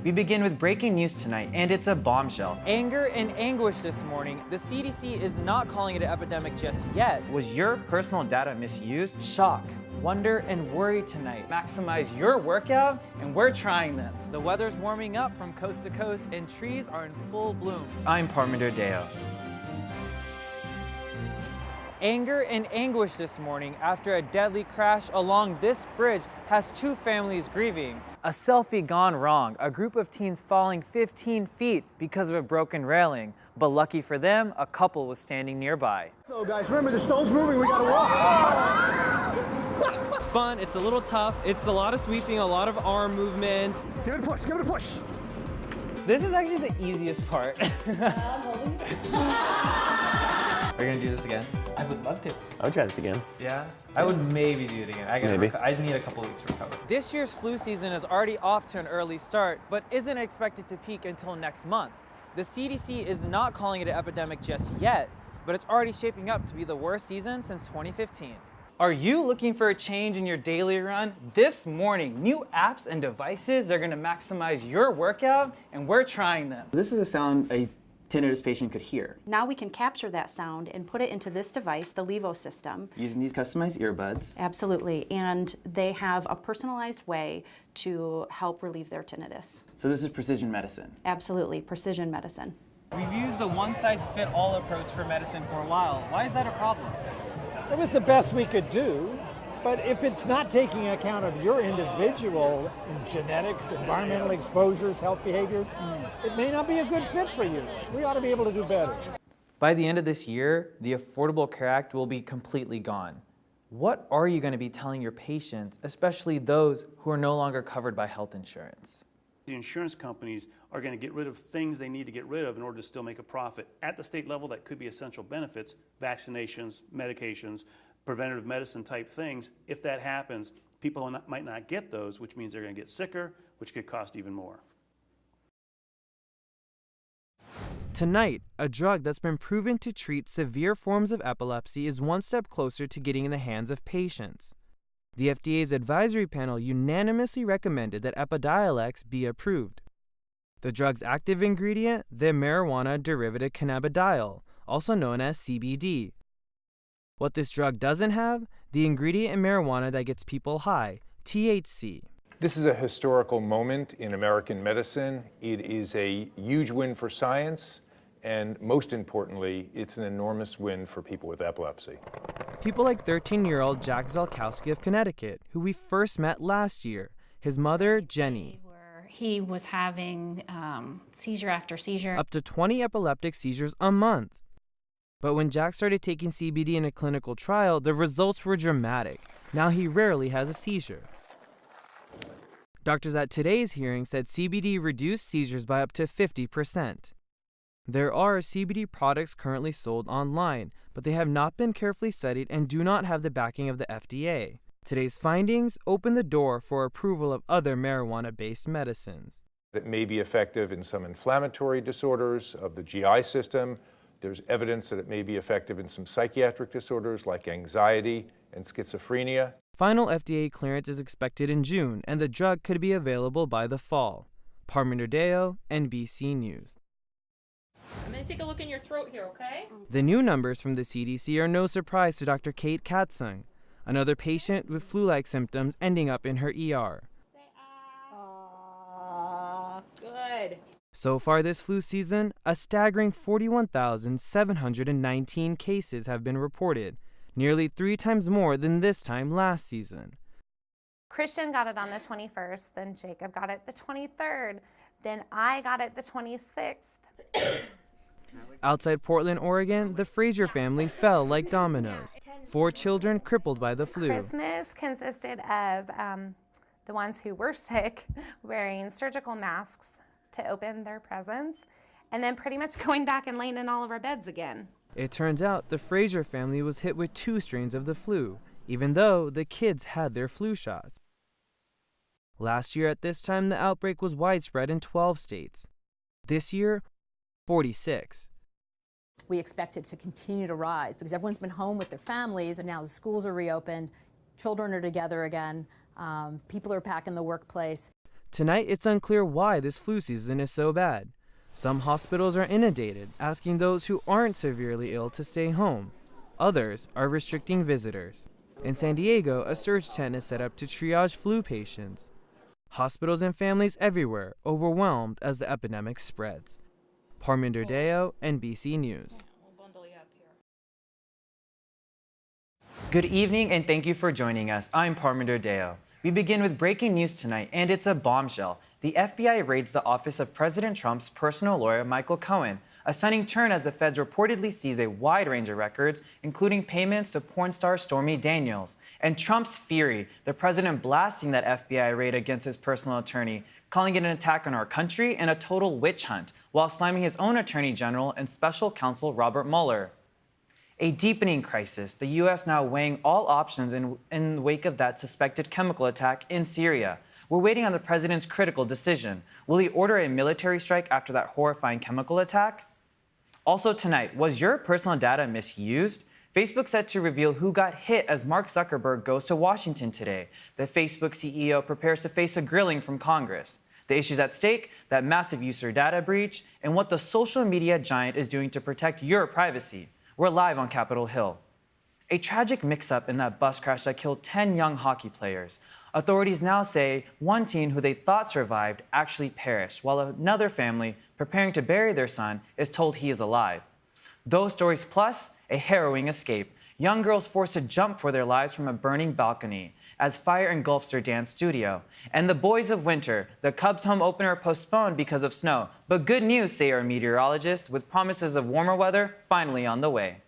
We begin with breaking news tonight, and it's a bombshell. Anger and anguish this morning. The CDC is not calling it an epidemic just yet. Was your personal data misused? Shock, wonder, and worry tonight. Maximize your workout, and we're trying them. The weather's warming up from coast to coast, and trees are in full bloom. I'm Parminder Deo. Anger and anguish this morning after a deadly crash along this bridge has two families grieving. A selfie gone wrong, a group of teens falling 15 feet because of a broken railing. But lucky for them, a couple was standing nearby. So guys, remember the stone's moving, we gotta walk. It's fun, it's a little tough, it's a lot of sweeping, a lot of arm movements. Give it a push, give it a push. This is actually the easiest part. Are you gonna do this again? I would love to. I would try this again. Yeah? I would maybe do it again. I'd need a couple weeks to recover. This year's flu season is already off to an early start, but isn't expected to peak until next month. The CDC is not calling it an epidemic just yet, but it's already shaping up to be the worst season since 2015. Are you looking for a change in your daily run? This morning, new apps and devices are gonna maximize your workout, and we're trying them. This is a sound a tinnitus patient could hear. Now we can capture that sound and put it into this device, the Levo system. Using these customized earbuds. Absolutely, and they have a personalized way to help relieve their tinnitus. So this is precision medicine. Absolutely, precision medicine. We've used the one-size-fits-all approach for medicine for a while. Why is that a problem? It was the best we could do, but if it's not taking account of your individual genetics, environmental exposures, health behaviors, it may not be a good fit for you. We ought to be able to do better. By the end of this year, the Affordable Care Act will be completely gone. What are you going to be telling your patients, especially those who are no longer covered by health insurance? The insurance companies are going to get rid of things they need to get rid of in order to still make a profit. At the state level, that could be essential benefits, vaccinations, medications, preventative medicine type things. If that happens, people might not get those, which means they're going to get sicker, which could cost even more. Tonight, a drug that's been proven to treat severe forms of epilepsy is one step closer to getting in the hands of patients. The FDA's advisory panel unanimously recommended that Epidiolex be approved. The drug's active ingredient, the marijuana derivative cannabidiol, also known as CBD. What this drug doesn't have, the ingredient in marijuana that gets people high, THC. This is a historical moment in American medicine. It is a huge win for science, and most importantly, it's an enormous win for people with epilepsy. People like 13-year-old Jack Zelkowski of Connecticut, who we first met last year, his mother, Jenny. He was having seizure after seizure. Up to 20 epileptic seizures a month. But when Jack started taking CBD in a clinical trial, the results were dramatic. Now he rarely has a seizure. Doctors at today's hearing said CBD reduced seizures by up to 50%. There are CBD products currently sold online, but they have not been carefully studied and do not have the backing of the FDA. Today's findings open the door for approval of other marijuana-based medicines. It may be effective in some inflammatory disorders of the GI system. There's evidence that it may be effective in some psychiatric disorders like anxiety and schizophrenia. Final FDA clearance is expected in June, and the drug could be available by the fall. Parminder Deo, NBC News. I'm going to take a look in your throat here, okay? The new numbers from the CDC are no surprise to Dr. Kate Katzung, another patient with flu-like symptoms ending up in her ER. Good. So far this flu season, a staggering 41,719 cases have been reported, nearly 3 times more than this time last season. Christian got it on the 21st, then Jacob got it the 23rd, then I got it the 26th. Outside Portland, Oregon, the Fraser family fell like dominoes. 4 children crippled by the flu. Christmas consisted of the ones who were sick wearing surgical masks to open their presents, and then pretty much going back and laying in all of our beds again. It turns out the Fraser family was hit with 2 strains of the flu, even though the kids had their flu shots. Last year at this time, the outbreak was widespread in 12 states. This year, 46. We expect it to continue to rise because everyone's been home with their families and now the schools are reopened, children are together again, people are back in the workplace. Tonight, it's unclear why this flu season is so bad. Some hospitals are inundated, asking those who aren't severely ill to stay home. Others are restricting visitors. In San Diego, a surge tent is set up to triage flu patients. Hospitals and families everywhere overwhelmed as the epidemic spreads. Parminder Deo, NBC News. Good evening and thank you for joining us. I'm Parminder Deo. We begin with breaking news tonight, and it's a bombshell. The FBI raids the office of President Trump's personal lawyer, Michael Cohen, a stunning turn as the feds reportedly seize a wide range of records, including payments to porn star Stormy Daniels. And Trump's fury, the president blasting that FBI raid against his personal attorney, calling it an attack on our country and a total witch hunt, while slamming his own attorney general and special counsel Robert Mueller. A deepening crisis, the U.S. now weighing all options in the wake of that suspected chemical attack in Syria. We're waiting on the president's critical decision. Will he order a military strike after that horrifying chemical attack? Also tonight, was your personal data misused? Facebook set to reveal who got hit as Mark Zuckerberg goes to Washington today. The Facebook CEO prepares to face a grilling from Congress. The issues at stake, that massive user data breach, and what the social media giant is doing to protect your privacy. We're live on Capitol Hill. A tragic mix-up in that bus crash that killed 10 young hockey players. Authorities now say one teen who they thought survived actually perished, while another family preparing to bury their son is told he is alive. Those stories plus a harrowing escape. Young girls forced to jump for their lives from a burning balcony as fire engulfs their dance studio. And the boys of winter, the Cubs home opener postponed because of snow. But good news, say our meteorologists, with promises of warmer weather finally on the way.